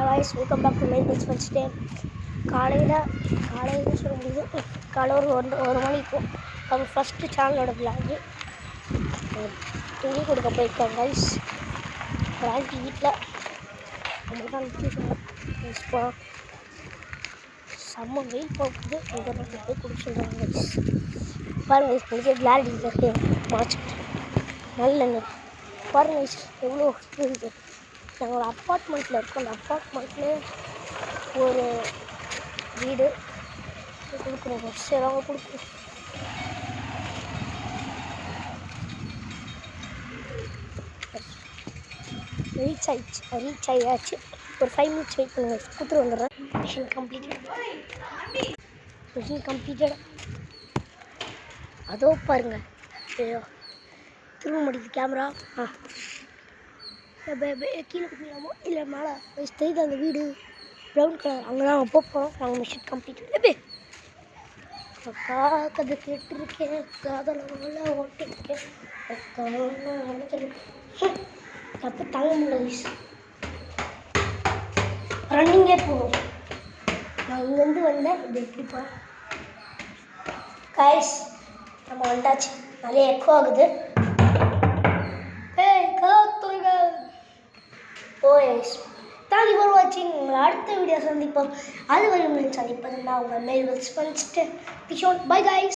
guys, welcome back to my best friend's day. காலையில் சொல்ல முடியுது காலை ஒரு மணிக்கு அவங்க ஃபஸ்ட்டு சேனலோட விளாகு துணி கொடுக்க போயிருக்காங்க கைஸ். ஒரு ஆண்டி வீட்டில் அவங்க தான் இப்போ செம்ம வெயில் போக்குது. அங்கே போய் கொடுக்க சொல்கிறாங்க கைஸ். பாருங்க கைஸ், கொஞ்சம் கிளாரிட்டி இருக்கு மாச்சு நல்ல பாருங்க கைஸ் எவ்வளோ இருக்குது. நாங்கள் ஒரு அப்பார்ட்மெண்ட்டில் இருக்கோம். அந்த அப்பார்ட்மெண்ட்டில் ஒரு வீடு கொடுக்குறோங்க. சரி அவங்க கொடுக்குறோம். ரீச் ஆகியாச்சு. ஒரு 5 minutes வெயிட் பண்ணுங்க, கொடுத்துட்டு வந்துடுறேன். Machine completed. அதோ பாருங்க திரும்ப முடியுது கேமரா. கீழே கும்பிடலாமோ இல்லை மேலே தெரியுது அந்த வீடு ப்ரௌன் கலர். அங்கே தான் அவங்க போகிறோம். நாங்கள் மிஷின் கம்ப்ளீட்டட். கதை கேட்டுருக்கேன், காதல ஓட்டிருக்கேன், அப்போ தாங்க முடியல. ரன்னிங்கே போகும். நான் இங்கேருந்து வந்தேன். இது எப்படி போகிறேன் கைஸ். நம்ம வந்தாச்சு. நிறைய எக்கோ ஆகுது. தேங்க்யூ ஃபார் வாட்சிங். உங்களை அடுத்த வீடியோ சந்திப்போம். அது வரை உங்களை சந்திப்பது நான் உங்கள் மேல் பை கைஸ்.